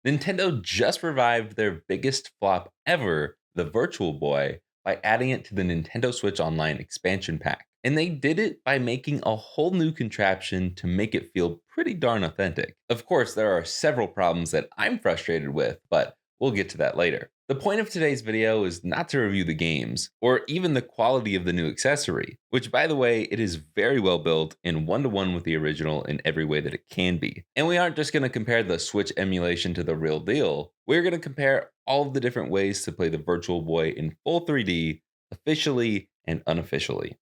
Nintendo just revived their biggest flop ever, the Virtual Boy, by adding it to the Nintendo Switch Online expansion pack. And they did it by making a whole new contraption to make it feel pretty darn authentic. Of course, there are several problems that I'm frustrated with, but we'll get to that later. The point of today's video is not to review the games, or even the quality of the new accessory, which by the way, it is very well built and one-to-one with the original in every way that it can be. And we aren't just going to compare the Switch emulation to the real deal, we're going to compare all of the different ways to play the Virtual Boy in full 3D, officially and unofficially.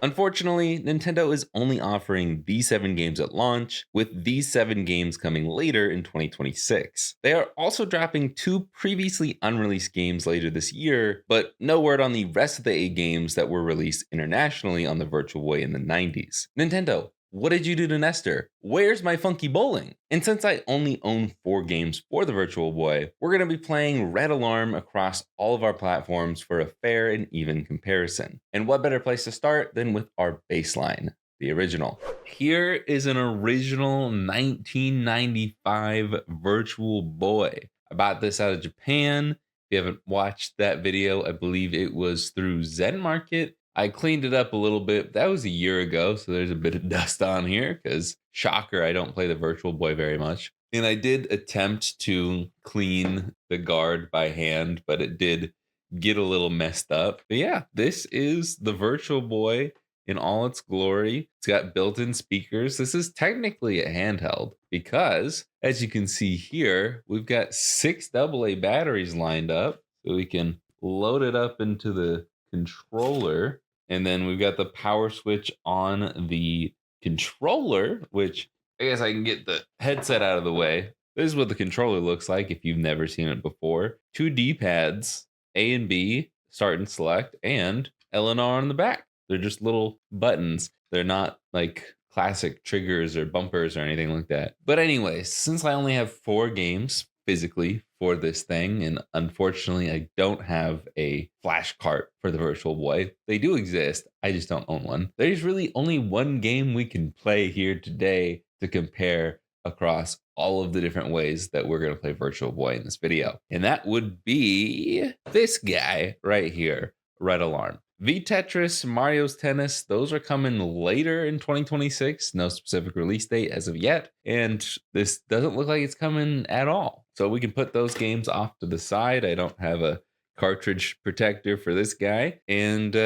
Unfortunately, Nintendo is only offering these 7 games at launch, with these 7 games coming later in 2026. They are also dropping 2 previously unreleased games later this year, but no word on the rest of the 8 games that were released internationally on the Virtual Boy in the 90s. Nintendo, what did you do to Nestor? Where's my funky bowling? And since I only own 4 games for the Virtual Boy, we're going to be playing Red Alarm across all of our platforms for a fair and even comparison. And what better place to start than with our baseline, the original. Here is an original 1995 Virtual Boy. I bought this out of Japan. If you haven't watched that video, I believe it was through Zen Market. I cleaned it up a little bit. That was a year ago, so there's a bit of dust on here because, shocker, I don't play the Virtual Boy very much. And I did attempt to clean the guard by hand, but it did get a little messed up. But yeah, this is the Virtual Boy in all its glory. It's got built-in speakers. This is technically a handheld because, as you can see here, we've got 6 AA batteries lined up, so we can load it up into the controller. And then we've got the power switch on the controller, which I guess I can get the headset out of the way. This is what the controller looks like if you've never seen it before. 2 D-pads, A and B, start and select, and L and R on the back. They're just little buttons. They're not like classic triggers or bumpers or anything like that. But anyways, since I only have 4 games physically for this thing, and unfortunately I don't have a flash cart for the Virtual Boy. They do exist, I just don't own one. There's really only one game we can play here today to compare across all of the different ways that we're going to play Virtual Boy in this video, and that would be this guy right here, Red Alarm. V-Tetris, Mario's Tennis, those are coming later in 2026. No specific release date as of yet. And this doesn't look like it's coming at all. So we can put those games off to the side. I don't have a cartridge protector for this guy. And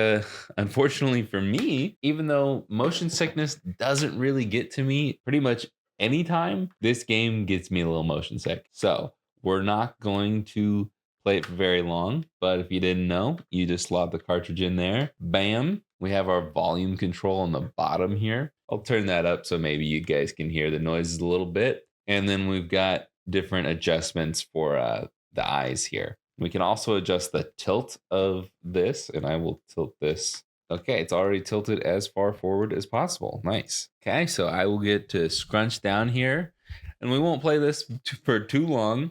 unfortunately for me, even though motion sickness doesn't really get to me pretty much anytime, this game gets me a little motion sick. So we're not going to play it for very long, but if you didn't know, you just slot the cartridge in there. Bam. We have our volume control on the bottom here. I'll turn that up so maybe you guys can hear the noises a little bit. And then we've got different adjustments for the eyes here. We can also adjust the tilt of this, and I will tilt this. Okay, it's already tilted as far forward as possible. Nice. Okay, so I will get to scrunch down here, and we won't play this for too long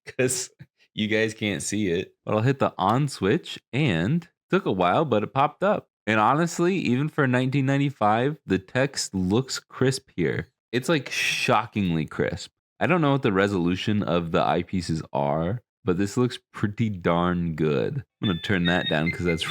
because you guys can't see it, but I'll hit the on switch, and took a while, but it popped up. And honestly, even for 1995, the text looks crisp here. It's like shockingly crisp. I don't know what the resolution of the eyepieces are, but this looks pretty darn good. I'm gonna turn that down because that's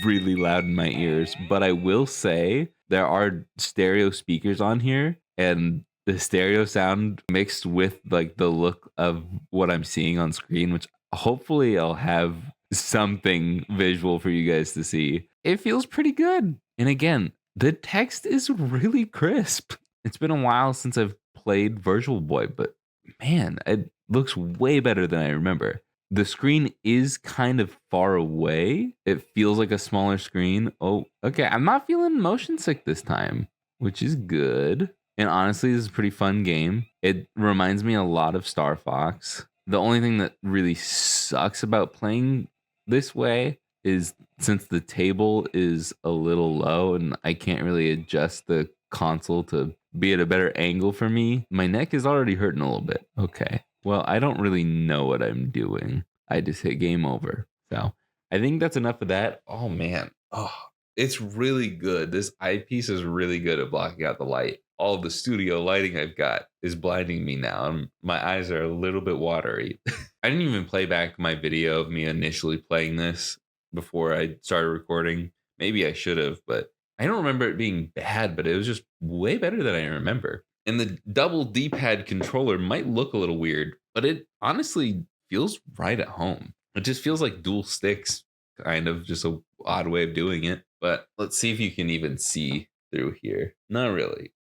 really loud in my ears. But I will say there are stereo speakers on here, and the stereo sound mixed with like the look of what I'm seeing on screen, which hopefully I'll have something visual for you guys to see. It feels pretty good. And again, the text is really crisp. It's been a while since I've played Virtual Boy, but man, it looks way better than I remember. The screen is kind of far away. It feels like a smaller screen. Oh, okay. I'm not feeling motion sick this time, which is good. And honestly, this is a pretty fun game. It reminds me a lot of Star Fox. The only thing that really sucks about playing this way is since the table is a little low and I can't really adjust the console to be at a better angle for me, my neck is already hurting a little bit. Okay. Well, I don't really know what I'm doing. I just hit game over. So I think that's enough of that. Oh man. Oh, it's really good. This eyepiece is really good at blocking out the light. all the studio lighting I've got is blinding me now. My eyes are a little bit watery. I didn't even play back my video of me initially playing this before I started recording. Maybe I should have, but I don't remember it being bad, but it was just way better than I remember. And the double D-pad controller might look a little weird, but it honestly feels right at home. It just feels like dual sticks, kind of just a odd way of doing it. But let's see if you can even see through here. Not really.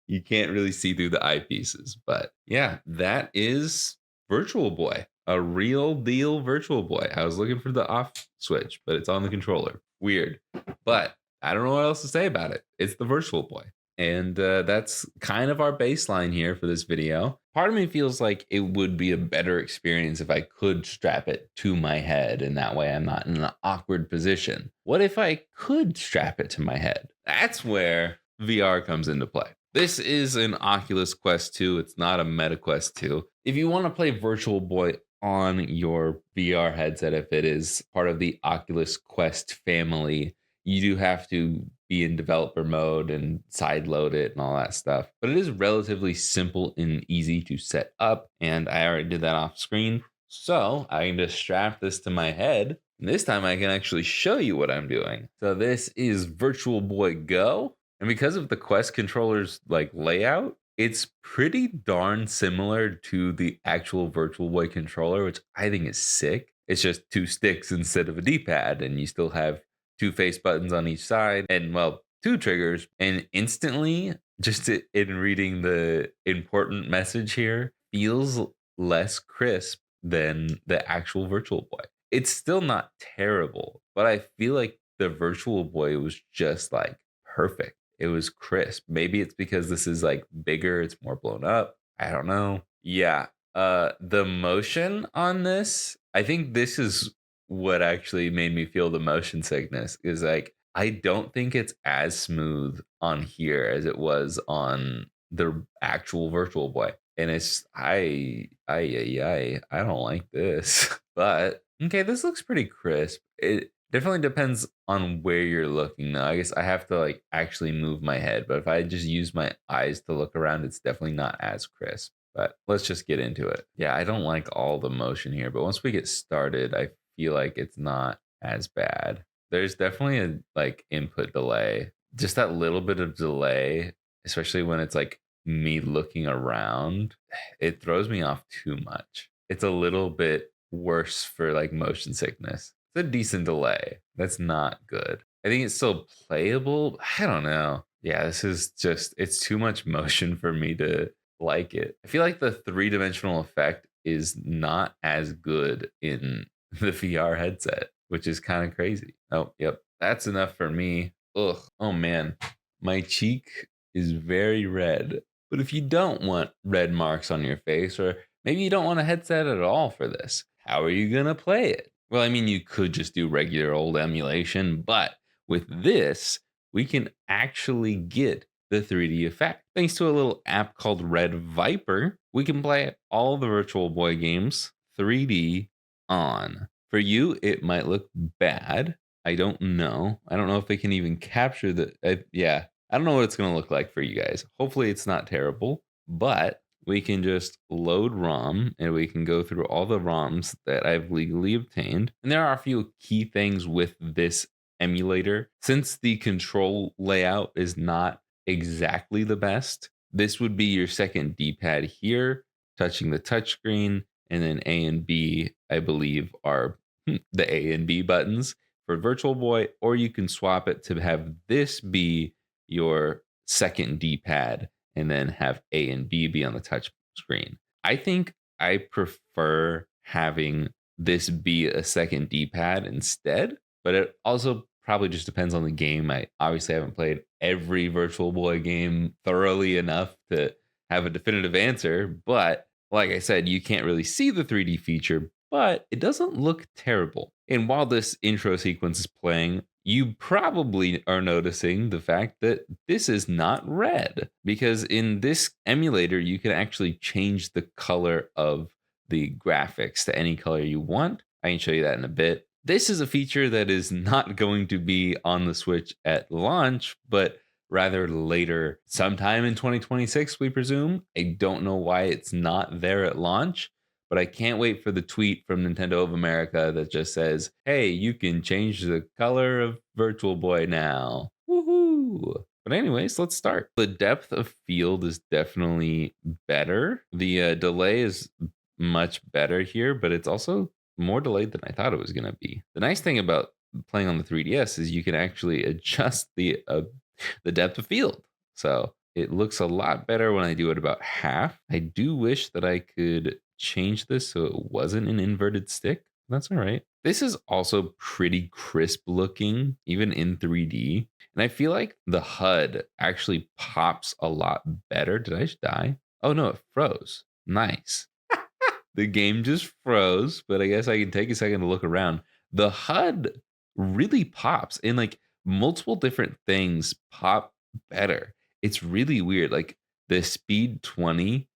You can't really see through the eyepieces, but yeah, that is Virtual Boy, a real deal Virtual Boy. I was looking for the off switch, but it's on the controller. Weird, but I don't know what else to say about it. It's the Virtual Boy. And that's kind of our baseline here for this video. Part of me feels like it would be a better experience if I could strap it to my head, and that way I'm not in an awkward position. What if I could strap it to my head? That's where VR comes into play. This is an Oculus Quest 2. It's not a Meta Quest 2. If you want to play Virtual Boy on your VR headset, if it is part of the Oculus Quest family, you do have to be in developer mode and side load it and all that stuff. But it is relatively simple and easy to set up. And I already did that off screen. So I can just strap this to my head. And this time I can actually show you what I'm doing. So this is Virtual Boy Go. And because of the Quest controller's like layout, it's pretty darn similar to the actual Virtual Boy controller, which I think is sick. It's just two sticks instead of a D-pad, and you still have two face buttons on each side and, well, two triggers. And instantly, just in reading the important message here, feels less crisp than the actual Virtual Boy. It's still not terrible, but I feel like the Virtual Boy was just like perfect. It was crisp. Maybe it's because this is like bigger, it's more blown up. I don't know. Yeah. The motion on this, I think this is what actually made me feel the motion sickness, is like I don't think it's as smooth on here as it was on the actual Virtual Boy. And it's I don't like this. But okay, this looks pretty crisp. It definitely depends on where you're looking though. I guess I have to like actually move my head, but if I just use my eyes to look around, it's definitely not as crisp. But let's just get into it. Yeah, I don't like all the motion here, but once we get started, I feel like it's not as bad. There's definitely a like input delay, just that little bit of delay, especially when it's like me looking around. It throws me off too much. It's a little bit worse for like motion sickness. It's a decent delay. That's not good. I think it's still playable. I don't know. Yeah, this is just, it's too much motion for me to like it. I feel like the three-dimensional effect is not as good in the VR headset, which is kind of crazy. Oh, yep. That's enough for me. Ugh. Oh man. My cheek is very red. But if you don't want red marks on your face, or maybe you don't want a headset at all for this, how are you going to play it? Well, I mean, you could just do regular old emulation, but with this, we can actually get the 3D effect. Thanks to a little app called Red Viper, we can play all the Virtual Boy games 3D on. For you, it might look bad. I don't know. I don't know if they can even capture the, yeah, I don't know what it's going to look like for you guys. Hopefully it's not terrible, but we can just load ROM and we can go through all the ROMs that I've legally obtained. And there are a few key things with this emulator. Since the control layout is not exactly the best, this would be your second D-pad here, touching the touchscreen, and then A and B, I believe, are the A and B buttons for Virtual Boy, or you can swap it to have this be your second D-pad and then have A and B be on the touch screen. I think I prefer having this be a second D-pad instead, but it also probably just depends on the game. I obviously haven't played every Virtual Boy game thoroughly enough to have a definitive answer, but like I said, you can't really see the 3D feature, but it doesn't look terrible. And while this intro sequence is playing, you probably are noticing the fact that this is not red, because in this emulator, you can actually change the color of the graphics to any color you want. I can show you that in a bit. This is a feature that is not going to be on the Switch at launch, but rather later, sometime in 2026, we presume. I don't know why it's not there at launch, but I can't wait for the tweet from Nintendo of America that just says, "Hey, you can change the color of Virtual Boy now." Woohoo! But anyways, let's start. The depth of field is definitely better. The delay is much better here, but it's also more delayed than I thought it was going to be. The nice thing about playing on the 3DS is you can actually adjust the depth of field. So it looks a lot better when I do it about half. I do wish that I could change this so it wasn't an inverted stick. That's all right. This is also pretty crisp looking, even in 3D. And I feel like the HUD actually pops a lot better. Did I just die? Oh no, it froze. Nice. The game just froze, but I guess I can take a second to look around. The HUD really pops and like multiple different things pop better. It's really weird. Like the speed 20,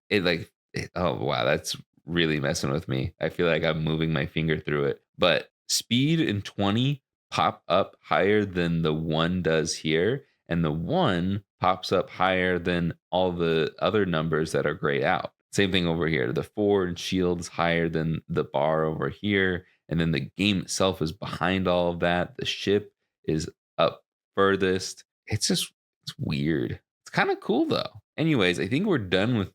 oh wow, that's really messing with me. I feel like I'm moving my finger through it. But speed and 20 pop up higher than the 1 does here, and the 1 pops up higher than all the other numbers that are grayed out. Same thing over here. The forward shield is higher than the bar over here. And then the game itself is behind all of that. The ship is up furthest. It's weird. It's kind of cool though. Anyways, I think we're done with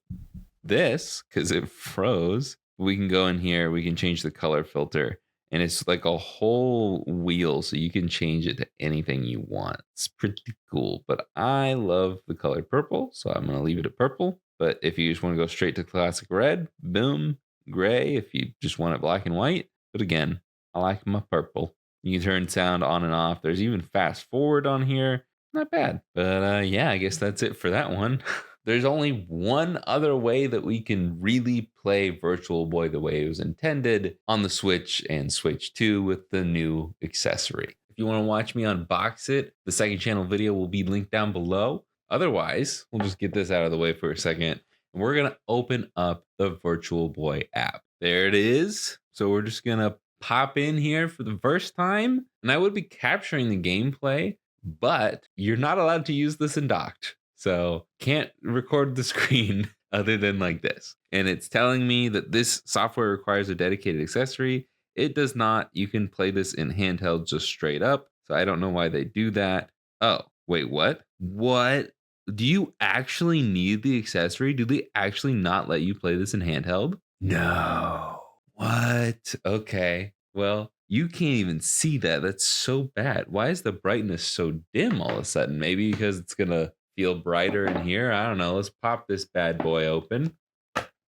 this because it froze. We can go in here, we can change the color filter, and it's like a whole wheel, so you can change it to anything you want. It's pretty cool, but I love the color purple, so I'm gonna leave it at purple. But if you just want to go straight to classic red, boom, gray. If you just want it black and white, but again, I like my purple. You can turn sound on and off. There's even fast forward on here. Not bad. But yeah, I guess that's it for that one. There's only one other way that we can really play Virtual Boy the way it was intended on the Switch and Switch 2 with the new accessory. If you want to watch me unbox it, the second channel video will be linked down below. Otherwise, we'll just get this out of the way for a second. And we're going to open up the Virtual Boy app. There it is. So we're just going to pop in here for the first time. And I would be capturing the gameplay, but you're not allowed to use this in docked. So can't record the screen other than like this. And it's telling me that this software requires a dedicated accessory. It does not. You can play this in handheld just straight up. So I don't know why they do that. Oh, wait, what? What? Do you actually need the accessory? Do they actually not let you play this in handheld? No. What? Okay. Well, you can't even see that. That's so bad. Why is the brightness so dim all of a sudden? Maybe because it's going to feel brighter in here. I don't know. Let's pop this bad boy open.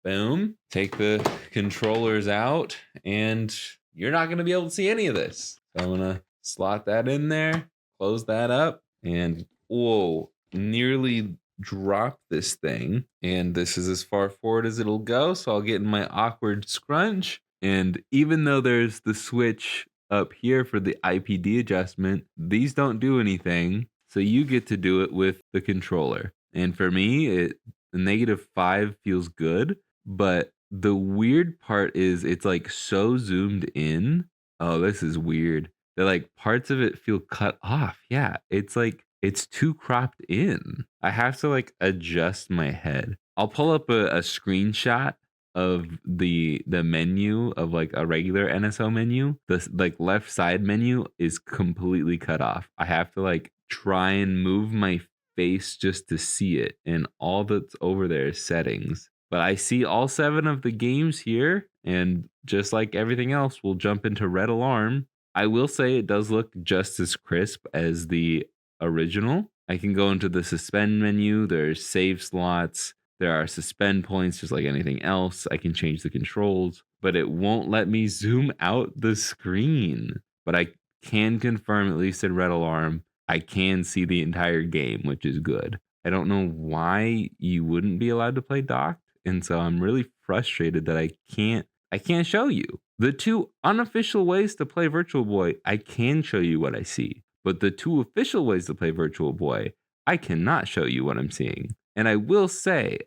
Boom. Take the controllers out, and you're not going to be able to see any of this. So I'm going to slot that in there, close that up, and whoa, nearly dropped this thing. And this is as far forward as it'll go. So I'll get in my awkward scrunch. And even though there's the switch up here for the IPD adjustment, these don't do anything. So you get to do it with the controller. And for me, the -5 feels good. But the weird part is it's like so zoomed in. Oh, this is weird. That like parts of it feel cut off. Yeah, it's like it's too cropped in. I have to like adjust my head. I'll pull up a screenshot of the menu of like a regular NSO menu. The like left side menu is completely cut off. I have to like try and move my face just to see it, and all that's over there is settings. But I see all 7 of the games here, and just like everything else, we'll jump into red alarm. I will say it does look just as crisp as the original. I can go into the suspend menu. There's save slots. There are suspend points just like anything else. I can change the controls, but it won't let me zoom out the screen. But I can confirm, at least in red alarm, I can see the entire game, which is good. I don't know why you wouldn't be allowed to play docked. And so I'm really frustrated that I can't show you. The 2 unofficial ways to play Virtual Boy, I can show you what I see. But the 2 official ways to play Virtual Boy, I cannot show you what I'm seeing. And I will say,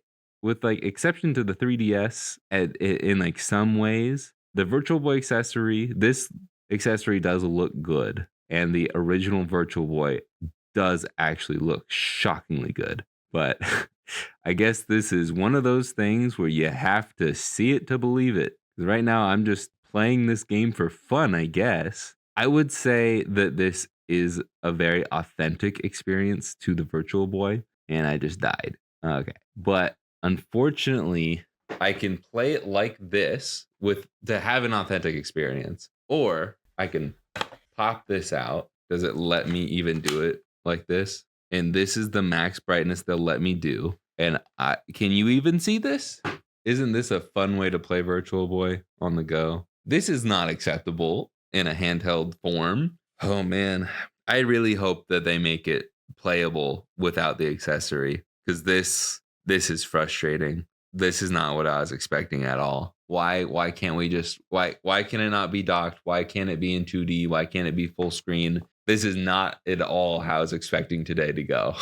with like exception to the 3DS in like some ways, the Virtual Boy accessory, this accessory does look good. And the original Virtual Boy does actually look shockingly good. But I guess this is one of those things where you have to see it to believe it. 'Cause right now, I'm just playing this game for fun, I guess. I would say that this is a very authentic experience to the Virtual Boy, and I just died. Okay. But unfortunately, I can play it like this with to have an authentic experience, or I can pop this out. Does it let me even do it like this? And this is the max brightness they'll let me do. And can you even see this? Isn't this a fun way to play Virtual Boy on the go? This is not acceptable in a handheld form. Oh man, I really hope that they make it playable without the accessory, because this is frustrating. This is not what I was expecting at all. Why can't we just why can it not be docked? Why can't it be in 2D? Why can't it be full screen? This is not at all how I was expecting today to go.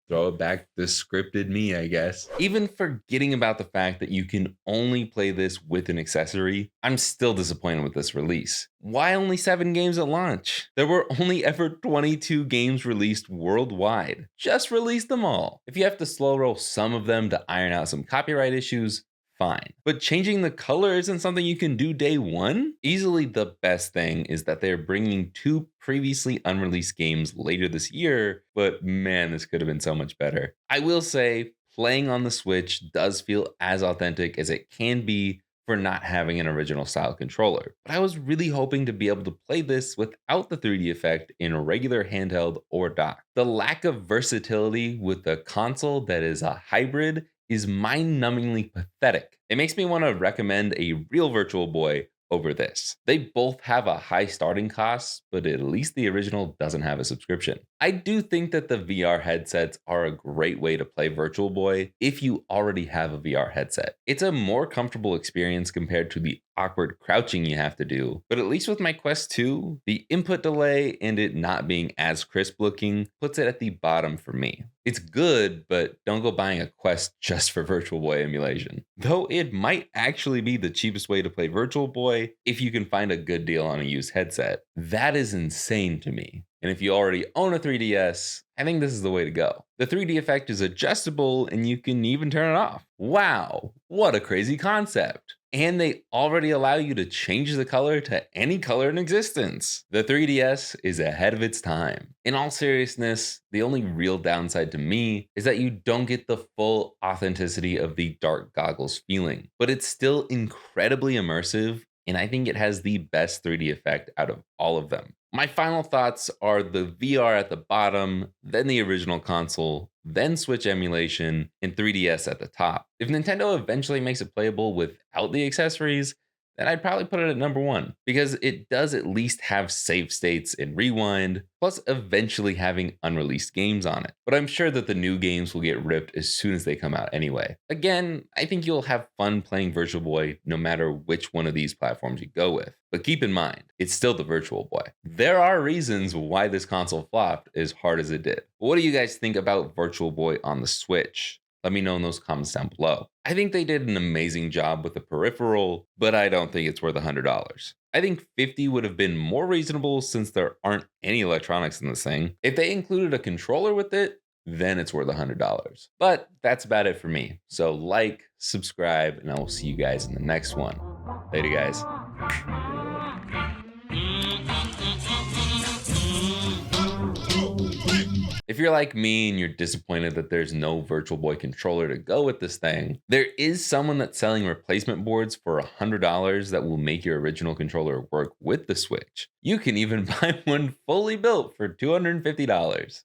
Throw it back to scripted me, I guess. Even forgetting about the fact that you can only play this with an accessory, I'm still disappointed with this release. Why only 7 games at launch? There were only ever 22 games released worldwide. Just release them all. If you have to slow roll some of them to iron out some copyright issues, fine. But changing the color isn't something you can do day one? Easily the best thing is that they're bringing 2 previously unreleased games later this year, but man, this could have been so much better. I will say, playing on the Switch does feel as authentic as it can be for not having an original style controller. But I was really hoping to be able to play this without the 3D effect in a regular handheld or dock. The lack of versatility with a console that is a hybrid is mind-numbingly pathetic. It makes me want to recommend a real Virtual Boy over this. They both have a high starting cost, but at least the original doesn't have a subscription. I do think that the VR headsets are a great way to play Virtual Boy if you already have a VR headset. It's a more comfortable experience compared to the awkward crouching you have to do, but at least with my Quest 2, the input delay and it not being as crisp looking puts it at the bottom for me. It's good, but don't go buying a Quest just for Virtual Boy emulation. Though it might actually be the cheapest way to play Virtual Boy if you can find a good deal on a used headset. That is insane to me. And if you already own a 3DS, I think this is the way to go. The 3D effect is adjustable and you can even turn it off. Wow, what a crazy concept. And they already allow you to change the color to any color in existence. The 3DS is ahead of its time. In all seriousness, the only real downside to me is that you don't get the full authenticity of the dark goggles feeling, but it's still incredibly immersive, and I think it has the best 3D effect out of all of them. My final thoughts are the VR at the bottom, then the original console, then Switch emulation, and 3DS at the top. If Nintendo eventually makes it playable without the accessories, then I'd probably put it at number 1, because it does at least have save states and rewind, plus eventually having unreleased games on it. But I'm sure that the new games will get ripped as soon as they come out anyway. Again, I think you'll have fun playing Virtual Boy no matter which one of these platforms you go with. But keep in mind, it's still the Virtual Boy. There are reasons why this console flopped as hard as it did. What do you guys think about Virtual Boy on the Switch? Let me know in those comments down below. I think they did an amazing job with the peripheral, but I don't think it's worth $100. I think $50 would have been more reasonable since there aren't any electronics in this thing. If they included a controller with it, then it's worth $100. But that's about it for me. So like, subscribe, and I will see you guys in the next one. Later, guys. If you're like me and you're disappointed that there's no Virtual Boy controller to go with this thing, there is someone that's selling replacement boards for $100 that will make your original controller work with the Switch. You can even buy one fully built for $250.